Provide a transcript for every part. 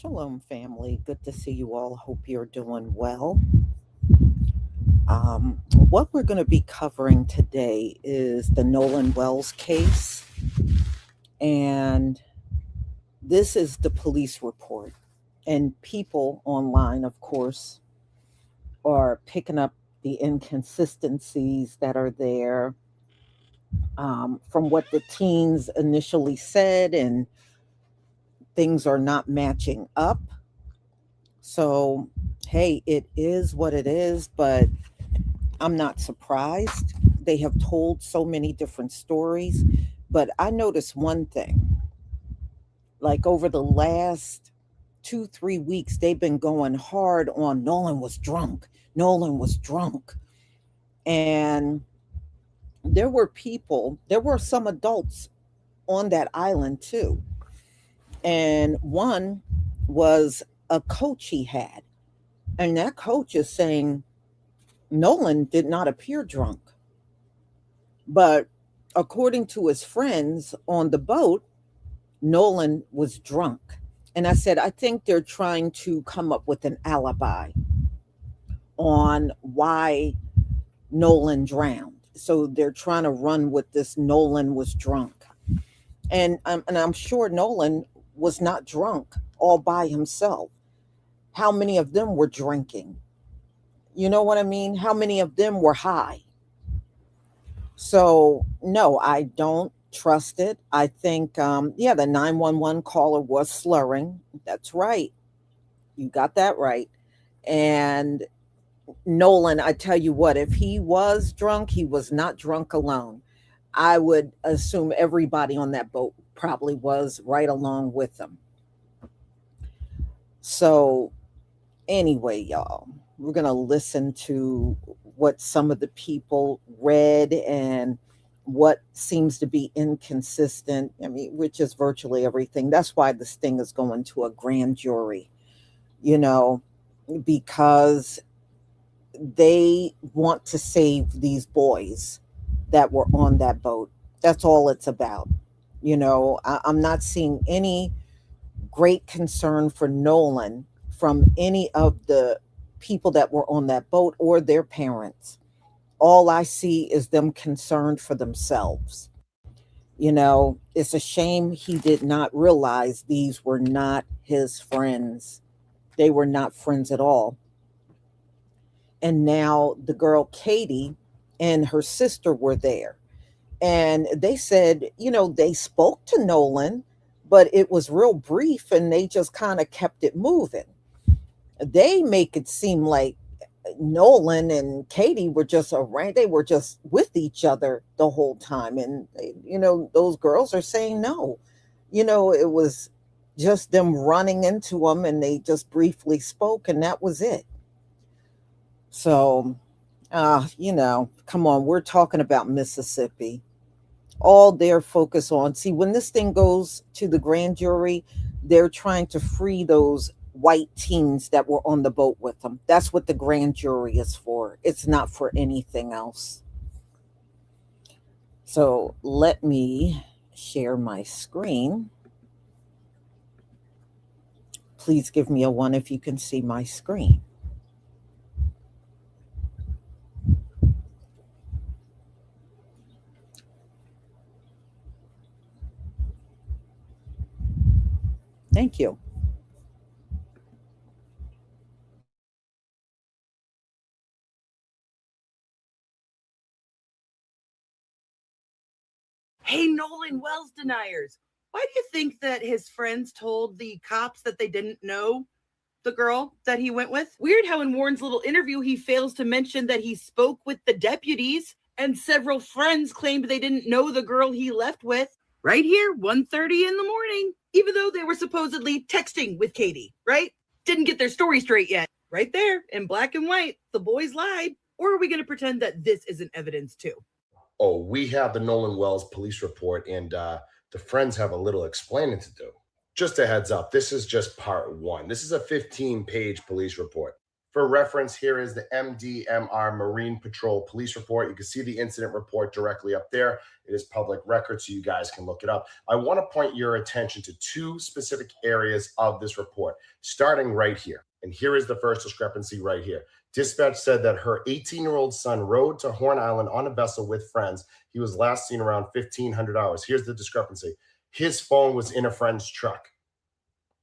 Shalom, family. Good to see you all. Hope you're doing well. What we're going to be covering today is the Nolan Wells case, and this is the police report. And people online, of course, are picking up the inconsistencies that are there from what the teens initially said, and things are not matching up. So, hey, it is what it is, but I'm not surprised. They have told so many different stories, but I noticed one thing. Like over the last 2, 3 weeks, they've been going hard on Nolan was drunk. Nolan was drunk. And there were some adults on that island too. And one was a coach he had. And that coach is saying Nolan did not appear drunk. But according to his friends on the boat, Nolan was drunk. And I said, I think they're trying to come up with an alibi on why Nolan drowned. So they're trying to run with this Nolan was drunk. And I'm sure Nolan was not drunk all by himself. How many of them were drinking? You know what I mean? How many of them were high? So, no, I don't trust it. I think, yeah, the 911 caller was slurring. That's right. You got that right. And Nolan, I tell you what, if he was drunk, he was not drunk alone. I would assume everybody on that boat probably was right along with him. So, anyway, y'all, we're going to listen to what some of the people read and what seems to be inconsistent. I mean, which is virtually everything. That's why this thing is going to a grand jury, you know, because they want to save these boys that were on that boat. That's all it's about. I'm not seeing any great concern for Nolan from any of the people that were on that boat or their parents. All I see is them concerned for themselves. It's a shame he did not realize these were not his friends. They were not friends at all. And now the girl Katie and her sister were there. And they said, they spoke to Nolan, but it was real brief and they just kind of kept it moving. They make it seem like Nolan and Katie were just around, they were just with each other the whole time. And, those girls are saying no. It was just them running into him and they just briefly spoke and that was it. So, come on, we're talking about Mississippi. All their focus on. See, when this thing goes to the grand jury, they're trying to free those white teens that were on the boat with them. That's what the grand jury is for. It's not for anything else. So let me share my screen. Please give me a one if you can see my screen. Thank you. Hey, Nolan Wells deniers. Why do you think that his friends told the cops that they didn't know the girl that he went with? Weird how in Warren's little interview he fails to mention that he spoke with the deputies and several friends claimed they didn't know the girl he left with. Right here, 1:30 in the morning, even though they were supposedly texting with Katie, right? Didn't get their story straight yet. Right there, in black and white, the boys lied. Or are we going to pretend that this isn't evidence too? Oh, we have the Nolan Wells police report, and the friends have a little explaining to do. Just a heads up, this is just part one. This is a 15-page police report. For reference, here is the MDMR Marine Patrol Police Report. You can see the incident report directly up there. It is public record, so you guys can look it up. I want to point your attention to two specific areas of this report, starting right here. And here is the first discrepancy right here. Dispatch said that her 18-year-old son rode to Horn Island on a vessel with friends. He was last seen around 1500 hours. Here's the discrepancy. His phone was in a friend's truck.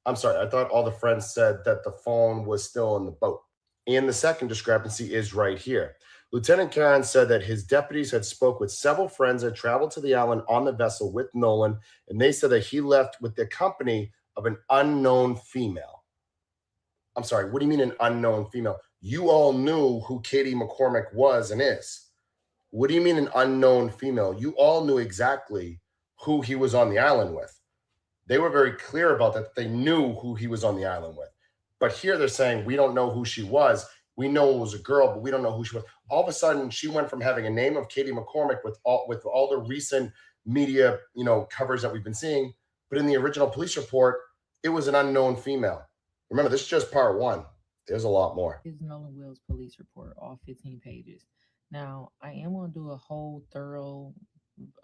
I'm sorry, I thought all the friends said that the phone was still in the boat. And the second discrepancy is right here. Lieutenant Karen said that his deputies had spoke with several friends that traveled to the island on the vessel with Nolan, and they said that he left with the company of an unknown female. I'm sorry, what do you mean an unknown female? You all knew who Katie McCormick was and is. What do you mean an unknown female? You all knew exactly who he was on the island with. They were very clear about that. They knew who he was on the island with. But here they're saying, we don't know who she was. We know it was a girl, but we don't know who she was. All of a sudden, she went from having a name of Katie McCormick with all the recent media, covers that we've been seeing. But in the original police report, it was an unknown female. Remember, this is just part one. There's a lot more. Is Nolan Wells police report, all 15 pages. Now, I am going to do a whole thorough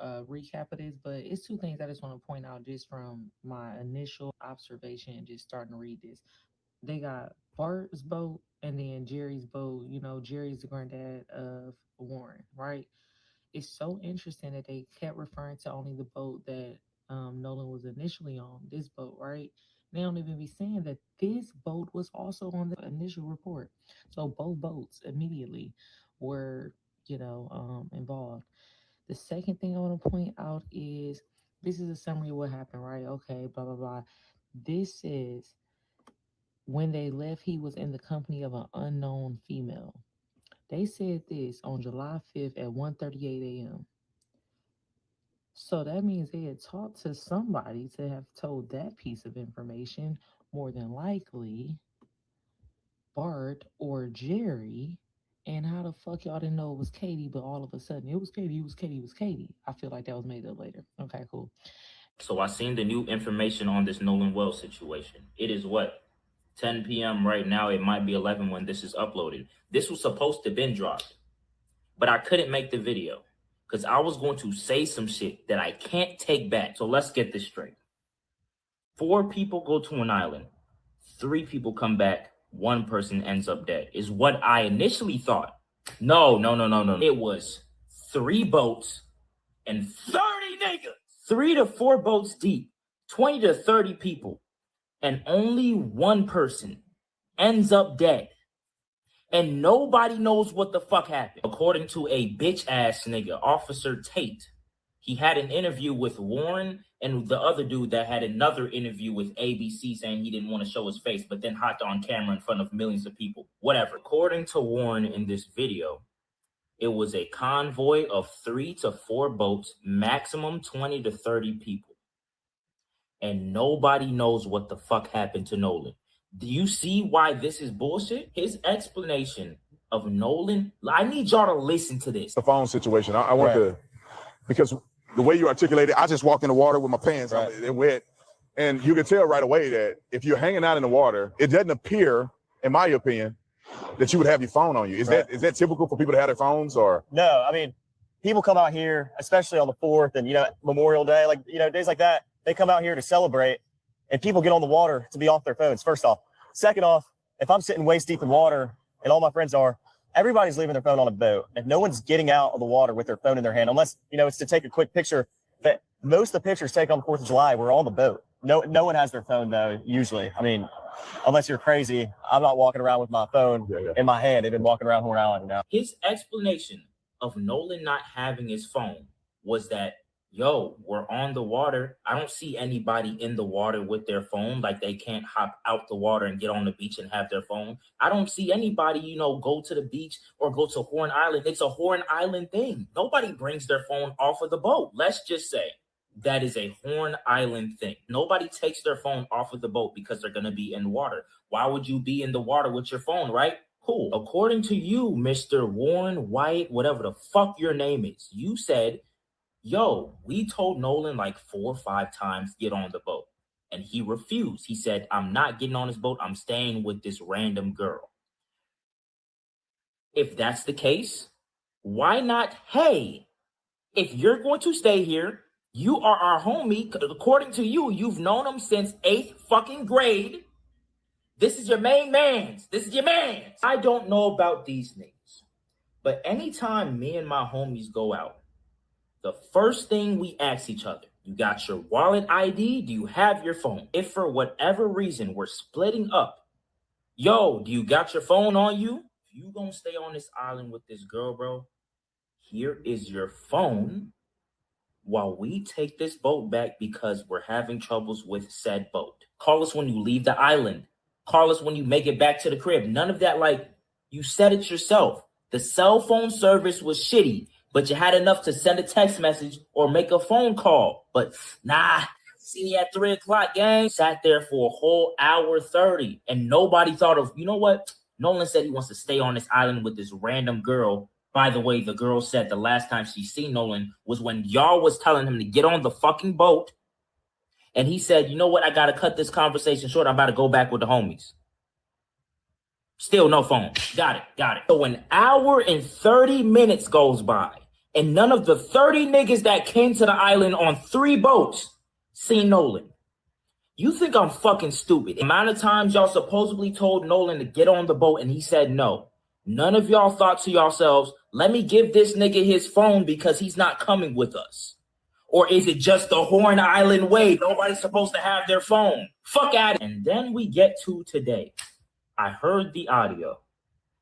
recap of this, but it's two things I just want to point out just from my initial observation, just starting to read this. They got Bart's boat and then Jerry's boat. Jerry's the granddad of Warren, right? It's so interesting that they kept referring to only the boat that Nolan was initially on, this boat, right? They don't even be saying that this boat was also on the initial report. So both boats immediately were, involved. The second thing I want to point out is this is a summary of what happened, right? Okay, blah, blah, blah. This is when they left, he was in the company of an unknown female. They said this on July 5th at 1:38 a.m. So that means they had talked to somebody to have told that piece of information, more than likely Bart or Jerry. And how the fuck y'all didn't know it was Katie, but all of a sudden it was Katie, it was Katie, it was Katie. I feel like that was made up later. Okay, cool. So I seen the new information on this Nolan Wells situation. It is what? 10 p.m. right now. It might be 11 when this is uploaded. This was supposed to been dropped, but I couldn't make the video because I was going to say some shit that I can't take back. So let's get this straight. 4 people go to an island. 3 people come back. 1 person ends up dead is what I initially thought. No. It was 3 boats and 30 niggas. 3 to 4 boats deep, 20 to 30 people. And only 1 person ends up dead. And nobody knows what the fuck happened. According to a bitch ass nigga, Officer Tate, he had an interview with Warren and the other dude that had another interview with ABC saying he didn't want to show his face, but then hopped on camera in front of millions of people. Whatever. According to Warren in this video, it was a convoy of 3 to 4 boats, maximum 20 to 30 people. And nobody knows what the fuck happened to Nolan. Do you see why this is bullshit? His explanation of Nolan, I need y'all to listen to this. The phone situation. I want to, because the way you articulate it, I just walked in the water with my pants on, they're wet. And you can tell right away that if you're hanging out in the water, it doesn't appear, in my opinion, that you would have your phone on you. Is that typical for people to have their phones or? No, I mean, people come out here, especially on the 4th and, Memorial Day, days like that, they come out here to celebrate and people get on the water to be off their phones, first off. Second off, if I'm sitting waist deep in water and all my friends are, everybody's leaving their phone on a boat. And no one's getting out of the water with their phone in their hand, unless, it's to take a quick picture. But most of the pictures taken on the 4th of July were on the boat. No one has their phone, though, usually. I mean, unless you're crazy, I'm not walking around with my phone in my hand. They've been walking around Horn Island now. His explanation of Nolan not having his phone was that, we're on the water. I don't see anybody in the water with their phone. Like they can't hop out the water and get on the beach and have their phone. I don't see anybody, go to the beach or go to Horn Island. It's a Horn Island thing. Nobody brings their phone off of the boat. Let's just say that is a Horn Island thing. Nobody takes their phone off of the boat because they're going to be in water. Why would you be in the water with your phone, right? Cool. According to you, Mr. Warren White, whatever the fuck your name is, you said, we told Nolan like 4 or 5 times, get on the boat. And he refused. He said, I'm not getting on this boat. I'm staying with this random girl. If that's the case, why not, hey, if you're going to stay here, you are our homie. According to you, you've known him since 8th fucking grade. This is your main man's. This is your man's. I don't know about these niggas, but anytime me and my homies go out, the first thing we ask each other, you got your wallet ID? Do you have your phone? If for whatever reason we're splitting up, yo, do you got your phone on you? If you gonna stay on this island with this girl, bro, here is your phone while we take this boat back because we're having troubles with said boat. Call us when you leave the island. Call us when you make it back to the crib. None of that, like, you said it yourself. The cell phone service was shitty, but you had enough to send a text message or make a phone call. But nah, see me at 3 o'clock, gang. Sat there for a whole hour 30, and nobody thought of, you know what? Nolan said he wants to stay on this island with this random girl. By the way, the girl said the last time she seen Nolan was when y'all was telling him to get on the fucking boat. And he said, you know what? I got to cut this conversation short. I'm about to go back with the homies. Still no phone. Got it. So an hour and 30 minutes goes by, and none of the 30 niggas that came to the island on 3 boats seen Nolan. You think I'm fucking stupid? The amount of times y'all supposedly told Nolan to get on the boat and he said no. None of y'all thought to yourselves, let me give this nigga his phone because he's not coming with us. Or is it just the Horn Island way? Nobody's supposed to have their phone. Fuck out. And then we get to today. I heard the audio,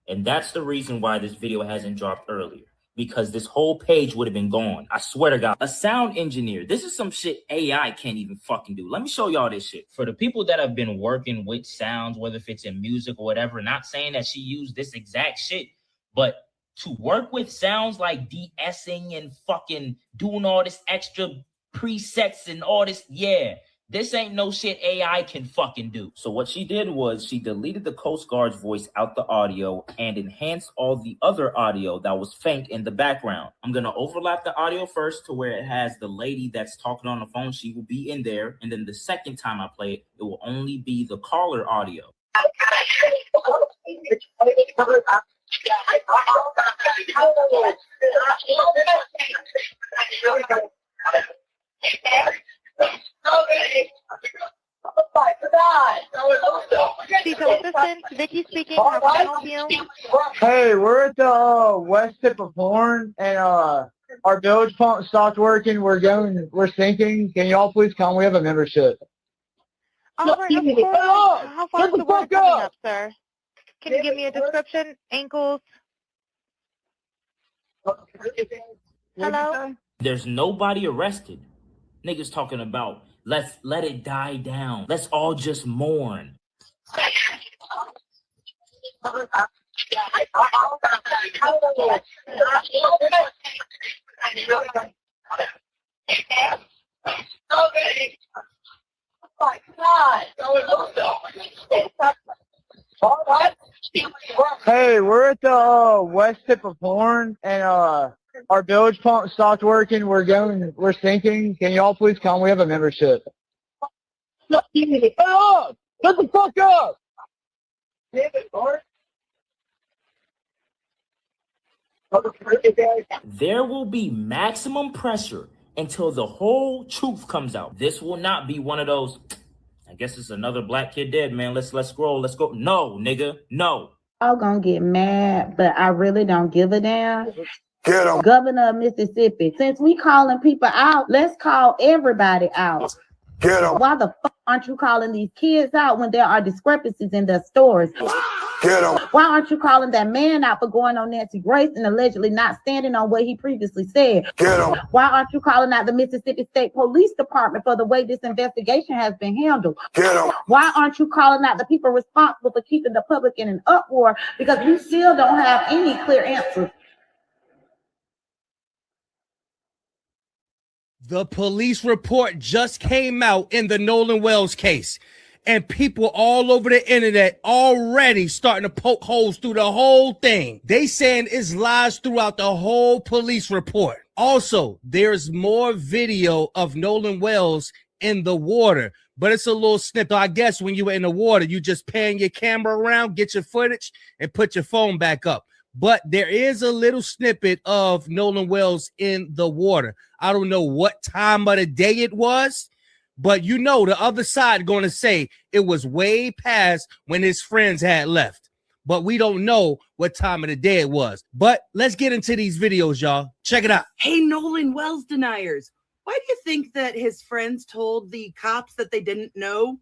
and that's the reason why this video hasn't dropped earlier, because this whole page would have been gone. I swear to God. A sound engineer. This is some shit AI can't even fucking do. Let me show y'all this shit. For the people that have been working with sounds, whether if it's in music or whatever, not saying that she used this exact shit, but to work with sounds like de-essing and fucking doing all this extra presets and all this, yeah, this ain't no shit AI can fucking do. So what she did was she deleted the Coast Guard's voice out the audio and enhanced all the other audio that was faint in the background. I'm going to overlap the audio first to where it has the lady that's talking on the phone. She will be in there. And then the second time I play it, it will only be the caller audio. Vicky speaking. How can I help you? Hey, we're at the west tip of Horn, and our bilge pump stopped working. We're sinking. Can y'all please come? We have a membership. All right, of course. How far is the water coming up, sir? Can you give me a description? Ankles? Hello? There's nobody arrested. Niggas talking about, let's let it die down. Let's all just mourn. Hey, we're at the west tip of Horn, and our bilge pump stopped working. We're sinking. Can y'all please come? We have a membership. Shut the fuck up! There will be maximum pressure until the whole truth comes out. This will not be one of those, I guess it's another black kid dead, man. Let's scroll. Let's go. No, nigga, no. I'm gonna get mad, but I really don't give a damn. Get him. Governor of Mississippi, since we calling people out, let's call everybody out. Get him. Why the fuck aren't you calling these kids out when there are discrepancies in their stories? Get him. Why aren't you calling that man out for going on Nancy Grace and allegedly not standing on what he previously said? Get him. Why aren't you calling out the Mississippi State Police Department for the way this investigation has been handled? Get him. Why aren't you calling out the people responsible for keeping the public in an uproar? Because we still don't have any clear answers. The police report just came out in the Nolan Wells case, and people all over the internet already starting to poke holes through the whole thing. They saying it's lies throughout the whole police report. Also, there's more video of Nolan Wells in the water, but it's a little snippet. I guess when you were in the water, you just pan your camera around, get your footage, and put your phone back up. but there is a little snippet of Nolan Wells in the water. I don't know what time of the day it was, but you know the other side going to say it was way past when his friends had left. But we don't know what time of the day it was. But let's get into these videos, y'all. Check it out. Hey, Nolan Wells deniers. Why do you think that his friends told the cops that they didn't know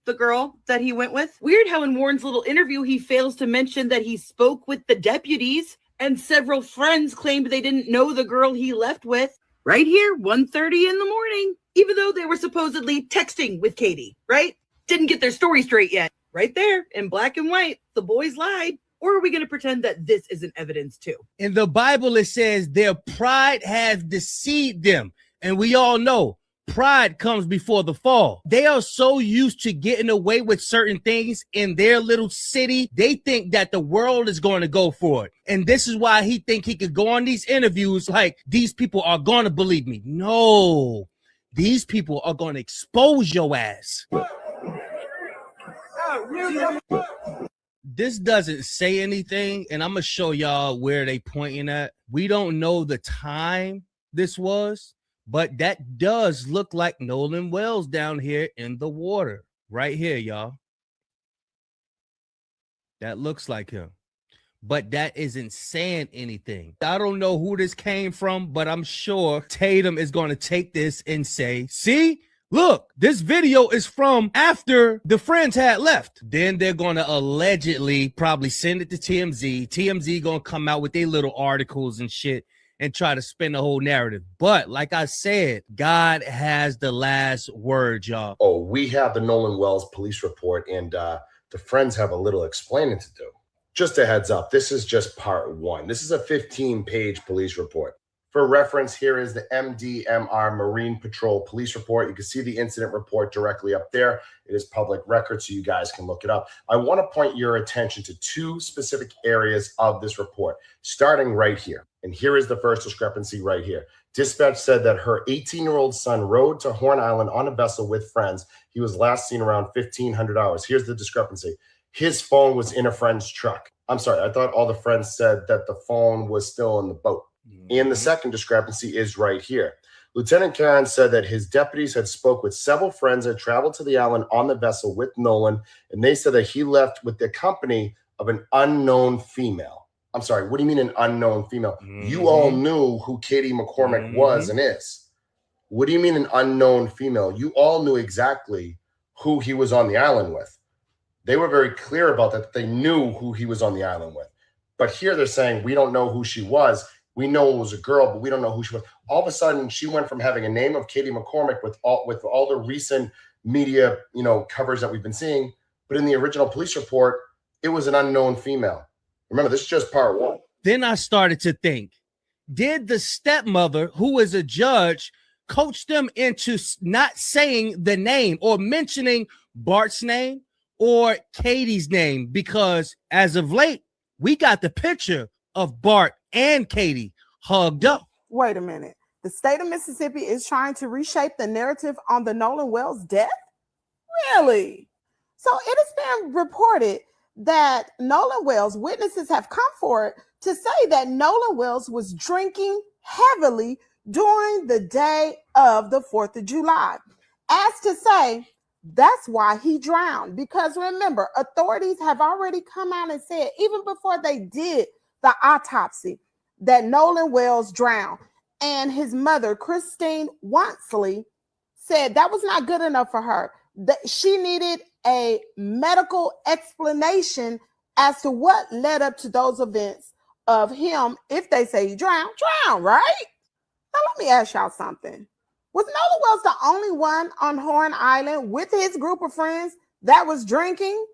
the girl that he went with? Weird how in Warren's little interview, he fails to mention that he spoke with the deputies and several friends claimed they didn't know the girl he left with. Right here, 1:30 in the morning, even though they were supposedly texting with Katie, right? Didn't get their story straight yet. Right there in black and white, the boys lied. Or are we going to pretend that this isn't evidence too? In the Bible, it says their pride has deceived them. And we all know pride comes before the fall. They are so used to getting away with certain things in their little city. They think that the world is going to go for it. And this is why he think he could go on these interviews like these people are going to believe me. No, these people are going to expose your ass. This doesn't say anything, and I'm going to show y'all where they pointing at. We don't know the time this was, but that does look like Nolan Wells down here in the water. Right here, y'all. That looks like him. But that isn't saying anything. I don't know who this came from, but I'm sure Tatum is going to take this and say, see? Look, this video is from after the friends had left. Then they're going to allegedly probably send it to TMZ. TMZ going to come out with their little articles and shit and try to spin the whole narrative. But like I said, God has the last word, y'all. Oh, we have the Nolan Wells police report, and the friends have a little explaining to do. Just a heads up, this is just part one. This is a 15-page police report. For reference, here is the MDMR Marine Patrol Police Report. You can see the incident report directly up there. It is public record, so you guys can look it up. I want to point your attention to two specific areas of this report, starting right here. And here is the first discrepancy right here. Dispatch said that her 18-year-old son rode to Horn Island on a vessel with friends. He was last seen around 1,500 hours. Here's the discrepancy. His phone was in a friend's truck. I'm sorry, I thought all the friends said that the phone was still in the boat. And the second discrepancy is right here. Lieutenant Karen said that his deputies had spoke with several friends that traveled to the island on the vessel with Nolan, and they said that he left with the company of an unknown female. I'm sorry, what do you mean an unknown female? You all knew who Katie McCormick was and is. What do you mean an unknown female? You all knew exactly who he was on the island with. They were very clear about that. They knew who he was on the island with. But here they're saying, we don't know who she was. We know it was a girl, but we don't know who she was. All of a sudden, she went from having a name of Katie McCormick with all the recent media, covers that we've been seeing. But in the original police report, it was an unknown female. Remember, this is just part one. Then I started to think, did the stepmother, who is a judge, coach them into not saying the name or mentioning Bart's name or Katie's name? Because as of late, we got the picture of Bart and Katie hugged up. Wait a minute. The state of Mississippi is trying to reshape the narrative on the Nolan Wells death? Really? So it has been reported that Nolan Wells, witnesses have come forward to say that Nolan Wells was drinking heavily during the day of the 4th of July. As to say, that's why he drowned. Because remember, authorities have already come out and said, even before they did the autopsy, that Nolan Wells drowned. And his mother, Christine Wansley, said that was not good enough for her. That she needed a medical explanation as to what led up to those events of him. If they say he drowned, right? Now let me ask y'all something. Was Nolan Wells the only one on Horn Island with his group of friends that was drinking?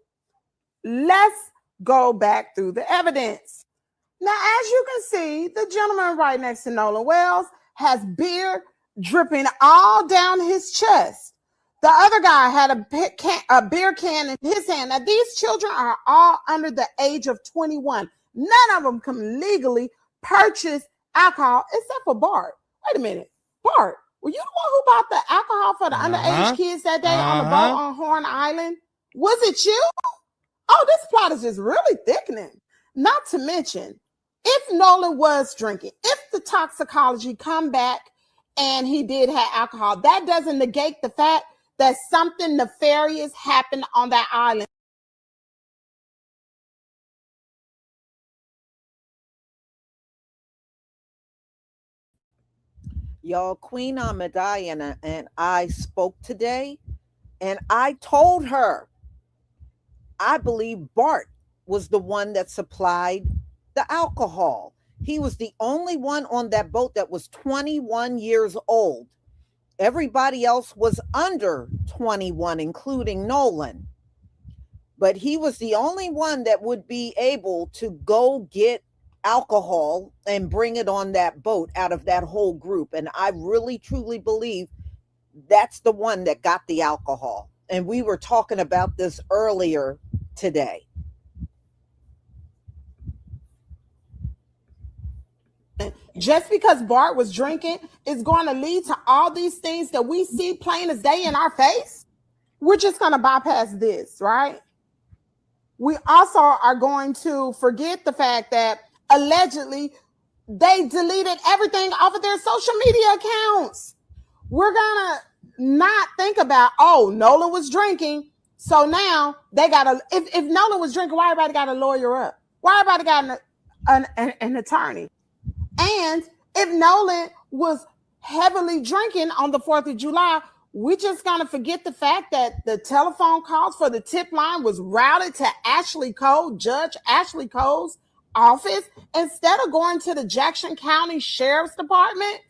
Let's go back through the evidence. Now, as you can see, the gentleman right next to Nolan Wells has beer dripping all down his chest. The other guy had a beer can in his hand. Now, these children are all under the age of 21. None of them can legally purchase alcohol except for Bart. Wait a minute. Bart, were you the one who bought the alcohol for the underage kids that day on the boat on Horn Island? Was it you? Oh, this plot is just really thickening. Not to mention, if Nolan was drinking, if the toxicology come back and he did have alcohol, that doesn't negate the fact that something nefarious happened on that island. Y'all, Queen Ahmadiyya and I spoke today, and I told her I believe Bart was the one that supplied the alcohol. He was the only one on that boat that was 21 years old. Everybody else was under 21, including Nolan. But he was the only one that would be able to go get alcohol and bring it on that boat out of that whole group. And I really, truly believe that's the one that got the alcohol. And we were talking about this earlier today. Just because Bart was drinking is going to lead to all these things that we see plain as day in our face. We're just going to bypass this, right? We also are going to forget the fact that allegedly they deleted everything off of their social media accounts. We're going to not think about, oh, Nolan was drinking, so now they got to, if Nolan was drinking, why everybody got to lawyer up? Why everybody got an attorney? And if Nolan was heavily drinking on the 4th of July, we're just going to forget the fact that the telephone calls for the tip line was routed to Ashley Cole, Judge Ashley Cole's office, instead of going to the Jackson County Sheriff's Department.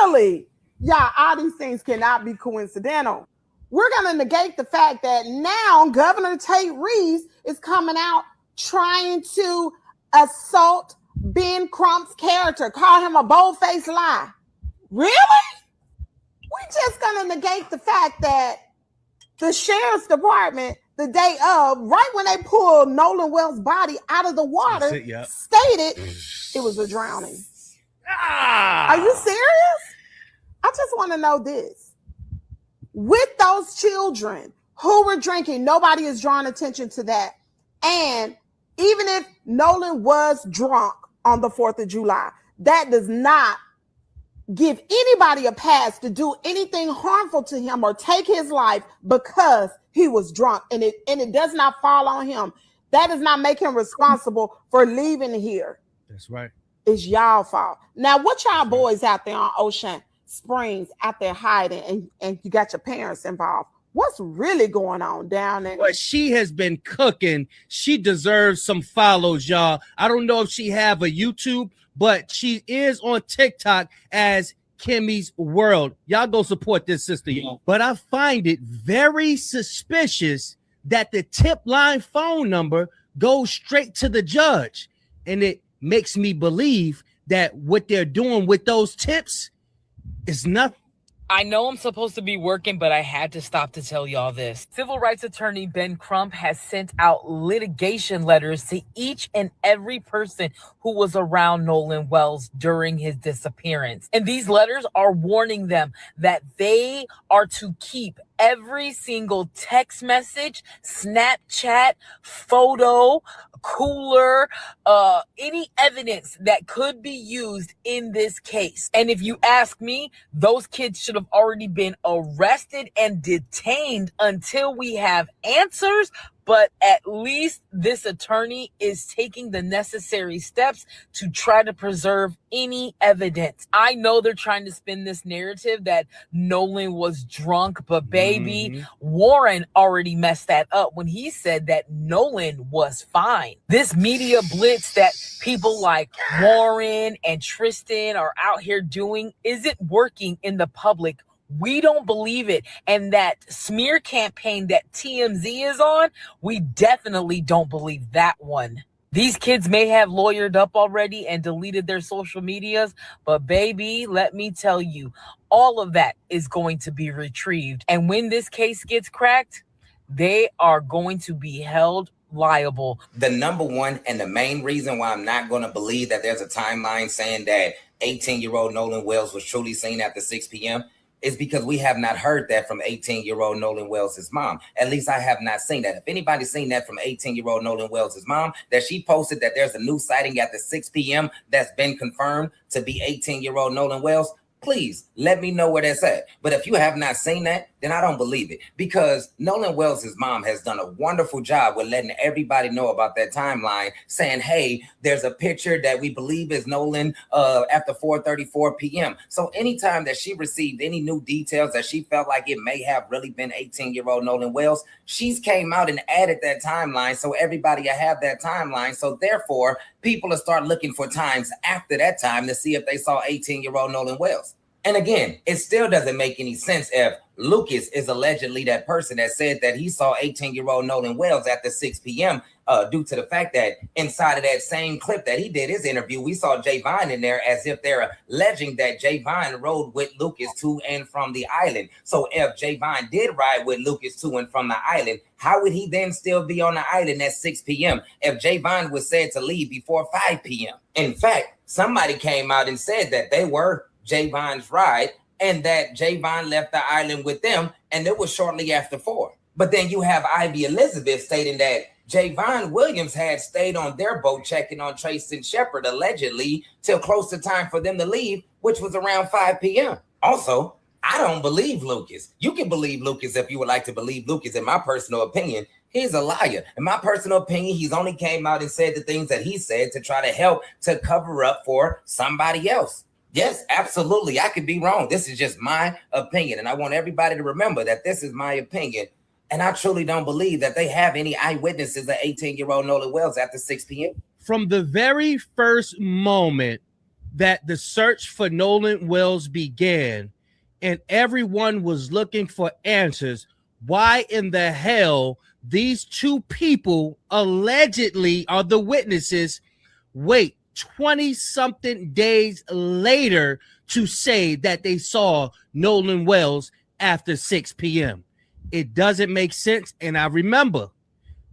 Really? Yeah, all these things cannot be coincidental. We're going to negate the fact that now Governor Tate Reeves is coming out trying to assault Ben Crump's character, call him a bold-faced lie. Really? We're just going to negate the fact that the Sheriff's Department, the day of, right when they pulled Nolan Wells' body out of the water, stated it was a drowning. Are you serious? I just want to know this. With those children who were drinking, nobody is drawing attention to that. And even if Nolan was drunk on the 4th of July, that does not give anybody a pass to do anything harmful to him or take his life because he was drunk, and it does not fall on him. That does not make him responsible for leaving here. That's right. It's y'all fault. Now, what y'all boys out there on Ocean Springs out there hiding, and you got your parents involved? What's really going on down there? Well, she has been cooking. She deserves some follows, y'all. I don't know if she have a YouTube, but she is on TikTok as Kimmy's World. Y'all go support this sister, y'all. But I find it very suspicious that the tip line phone number goes straight to the judge. And it makes me believe that what they're doing with those tips is nothing. I know I'm supposed to be working, but I had to stop to tell y'all this. Civil rights attorney Ben Crump has sent out litigation letters to each and every person who was around Nolan Wells during his disappearance. And these letters are warning them that they are to keep every single text message, Snapchat, photo, cooler, any evidence that could be used in this case. And if you ask me, those kids should have already been arrested and detained until we have answers. But at least this attorney is taking the necessary steps to try to preserve any evidence. I know they're trying to spin this narrative that Nolan was drunk, but baby, Warren already messed that up when he said that Nolan was fine. This media blitz that people like Warren and Tristan are out here doing isn't working in the public. We don't believe it. And that smear campaign that TMZ is on, we definitely don't believe that one. These kids may have lawyered up already and deleted their social medias, but baby, let me tell you, all of that is going to be retrieved. And when this case gets cracked, they are going to be held liable. The number one and the main reason why I'm not going to believe that there's a timeline saying that 18-year-old Nolan Wells was truly seen after 6 p.m. is because we have not heard that from 18-year-old Nolan Wells' mom. At least I have not seen that. If anybody's seen that from 18-year-old Nolan Wells' mom, that she posted that there's a new sighting at the 6 p.m. that's been confirmed to be 18-year-old Nolan Wells, please let me know where that's at. But if you have not seen that, then I don't believe it, because Nolan Wells' mom has done a wonderful job with letting everybody know about that timeline, saying, hey, there's a picture that we believe is Nolan after 4:34 p.m. So anytime that she received any new details that she felt like it may have really been 18-year-old Nolan Wells, she's came out and added that timeline so everybody will have that timeline. So therefore, people will start looking for times after that time to see if they saw 18-year-old Nolan Wells. And again, it still doesn't make any sense if Lucas is allegedly that person that said that he saw 18-year-old Nolan Wells after 6 p.m. Due to the fact that inside of that same clip that he did his interview, we saw Javon in there as if they're alleging that Javon rode with Lucas to and from the island. So if Javon did ride with Lucas to and from the island, how would he then still be on the island at 6 p.m. if Javon was said to leave before 5 p.m.? In fact, somebody came out and said that they were Javon's ride and that Javon left the island with them, and it was shortly after 4. But then you have Ivy Elizabeth stating that Javon Williams had stayed on their boat checking on Trace and Shepard allegedly till close to time for them to leave, which was around 5 p.m. Also, I don't believe Lucas. You can believe Lucas if you would like to believe Lucas. In my personal opinion, he's a liar. In my personal opinion, he's only came out and said the things that he said to try to help to cover up for somebody else. Yes, absolutely. I could be wrong. This is just my opinion. And I want everybody to remember that this is my opinion. And I truly don't believe that they have any eyewitnesses of 18-year-old Nolan Wells after 6 p.m. From the very first moment that the search for Nolan Wells began and everyone was looking for answers, why in the hell these two people allegedly are the witnesses wait 20-something days later to say that they saw Nolan Wells after 6 p.m.? It doesn't make sense. And I remember,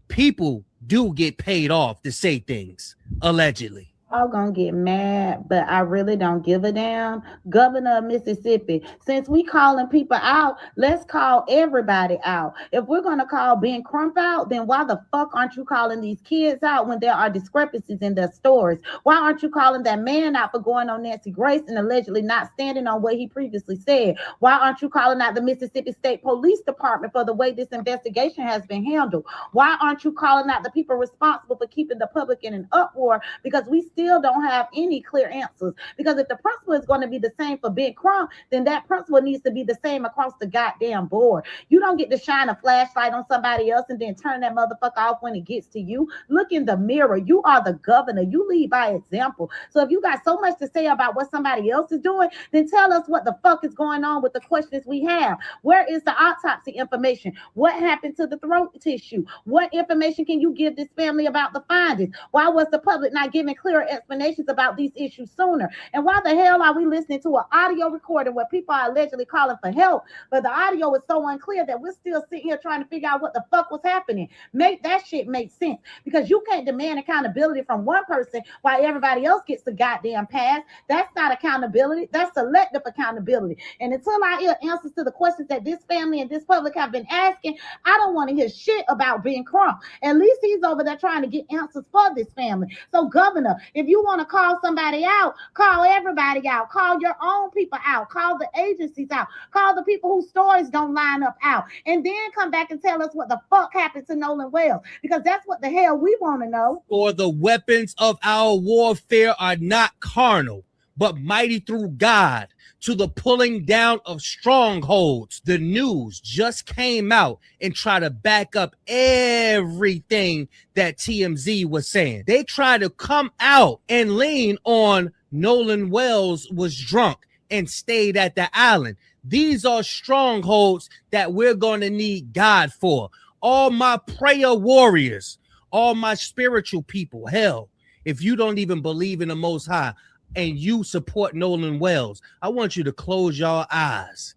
people do get paid off to say things, allegedly. I'm gonna get mad, but I really don't give a damn. Governor of Mississippi, since we calling people out, let's call everybody out. If we're gonna call Ben Crump out, then why the fuck aren't you calling these kids out when there are discrepancies in their stories? Why aren't you calling that man out for going on Nancy Grace and allegedly not standing on what he previously said? Why aren't you calling out the Mississippi State Police Department for the way this investigation has been handled? Why aren't you calling out the people responsible for keeping the public in an uproar? Because we still don't have any clear answers. Because if the principle is going to be the same for Big Crump, then that principle needs to be the same across the goddamn board. You don't get to shine a flashlight on somebody else and then turn that motherfucker off when it gets to you. Look in the mirror. You are the governor. You lead by example. So if you got so much to say about what somebody else is doing, then tell us what the fuck is going on with the questions we have. Where is the autopsy information? What happened to the throat tissue? What information can you give this family about the findings? Why was the public not giving clearer explanations about these issues sooner? And why the hell are we listening to an audio recording where people are allegedly calling for help, but the audio is so unclear that we're still sitting here trying to figure out what the fuck was happening? Make that shit make sense, because you can't demand accountability from one person while everybody else gets the goddamn pass. That's not accountability. That's selective accountability. And until I hear answers to the questions that this family and this public have been asking, I don't want to hear shit about Ben Crump. At least he's over there trying to get answers for this family. So, Governor, if you want to call somebody out, call everybody out. Call your own people out. Call the agencies out. Call the people whose stories don't line up out. And then come back and tell us what the fuck happened to Nolan Wells, because that's what the hell we want to know. For the weapons of our warfare are not carnal, but mighty through God to the pulling down of strongholds. The news just came out and try to back up everything that TMZ was saying. They try to come out and lean on Nolan Wells was drunk and stayed at the island. These are strongholds that we're going to need God for. All my prayer warriors, all my spiritual people, hell, if you don't even believe in the Most High and you support Nolan Wells, I want you to close your eyes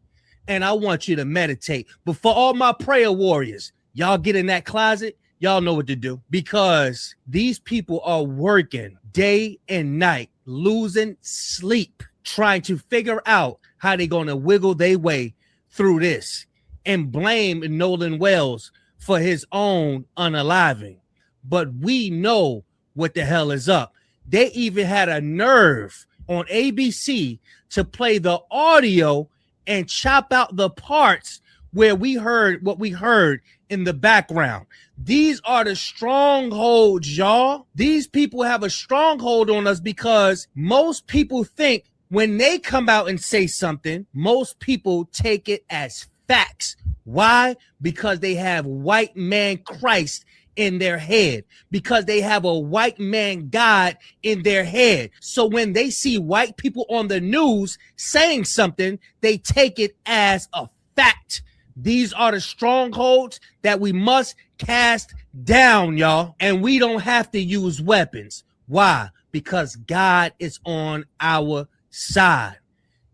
and I want you to meditate. But for all my prayer warriors, y'all get in that closet, y'all know what to do, because these people are working day and night, losing sleep trying to figure out how they're going to wiggle their way through this and blame Nolan Wells for his own unaliving. But we know what the hell is up. They even had a nerve on ABC to play the audio and chop out the parts where we heard what we heard in the background. These are the strongholds, y'all. These people have a stronghold on us because most people think when they come out and say something, most people take it as facts. Why? Because they have white man Christ in their head, because they have a white man God in their head. So when they see white people on the news saying something, they take it as a fact. These are the strongholds that we must cast down, y'all. And we don't have to use weapons. Why? Because God is on our side.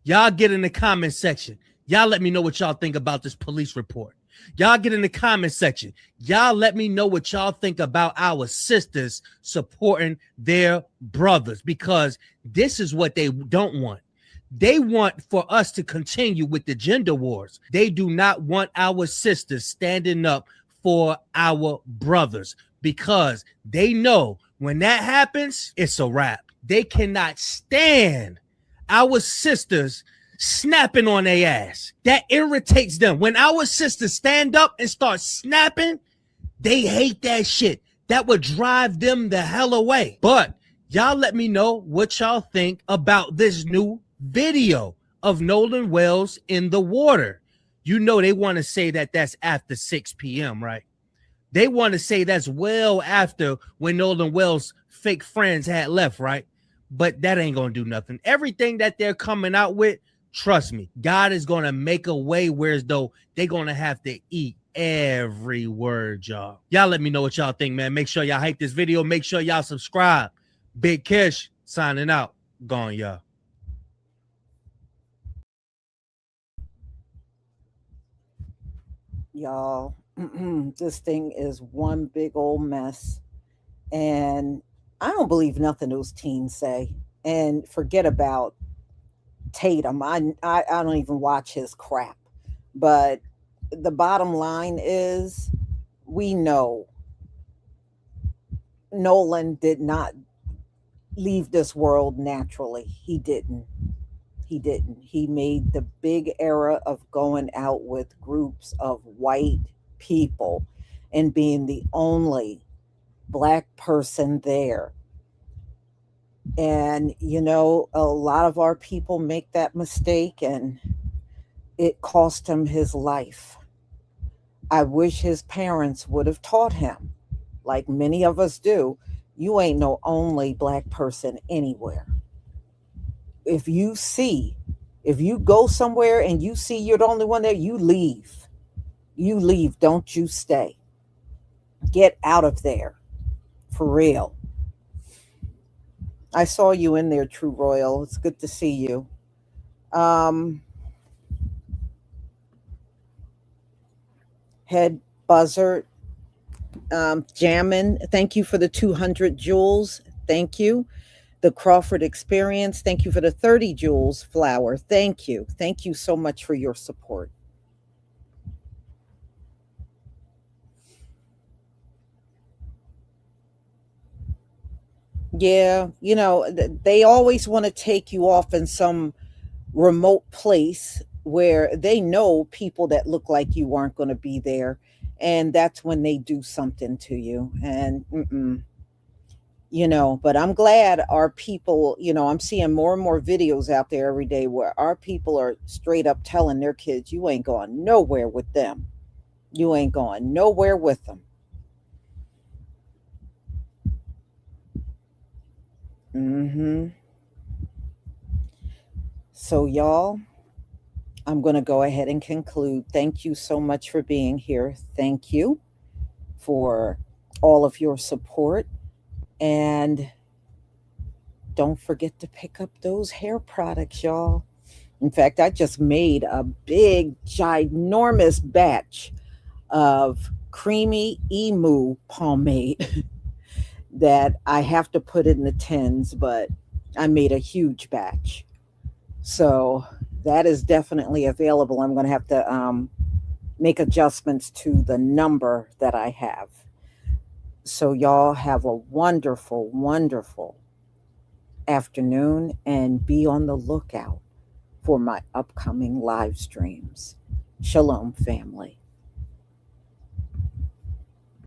Y'all get in the comment section. Y'all let me know what y'all think about this police report. Y'all get in the comment section. Y'all let me know what y'all think about our sisters supporting their brothers, because this is what they don't want. They want for us to continue with the gender wars. They do not want our sisters standing up for our brothers, because they know when that happens, it's a wrap. They cannot stand our sisters snapping on their ass. That irritates them. When our sisters stand up and start snapping, they hate that shit. That would drive them the hell away. But y'all let me know what y'all think about this new video of Nolan Wells in the water. You know they want to say that that's after 6 p.m., right? They want to say that's well after when Nolan Wells' fake friends had left, right? But that ain't going to do nothing. Everything that they're coming out with, trust me, God is going to make a way whereas though they're going to have to eat every word, y'all. Y'all let me know what y'all think, man. Make sure y'all hype this video. Make sure y'all subscribe. Big Kish signing out. Gone, y'all. Y'all, this thing is one big old mess. And I don't believe nothing those teens say. And forget about Tatum. I don't even watch his crap. But the bottom line is we know Nolan did not leave this world naturally. He didn't. He didn't. He made the big error of going out with groups of white people and being the only black person there. And, you know, a lot of our people make that mistake and it cost him his life. I wish his parents would have taught him, like many of us do, you ain't no only black person anywhere. If you go somewhere and you see you're the only one there, you leave. You leave, don't you stay. Get out of there. For real. I saw you in there, True Royal. It's good to see you. Head Buzzard, Jammin, thank you for the 200 jewels. Thank you. The Crawford Experience, thank you for the 30 jewels. Flower, thank you. Thank you so much for your support. Yeah, you know, they always want to take you off in some remote place where they know people that look like you aren't going to be there. And that's when they do something to you. And, you know, but I'm glad our people, you know, I'm seeing more and more videos out there every day where our people are straight up telling their kids, you ain't going nowhere with them. You ain't going nowhere with them. So, y'all, I'm going to go ahead and conclude. Thank you so much for being here. Thank you for all of your support. And don't forget to pick up those hair products, y'all. In fact, I just made a big, ginormous batch of creamy emu pomade that I have to put in the tins, but I made a huge batch. So that is definitely available. I'm going to have to make adjustments to the number that I have. So y'all have a wonderful, wonderful afternoon and be on the lookout for my upcoming live streams. Shalom, family.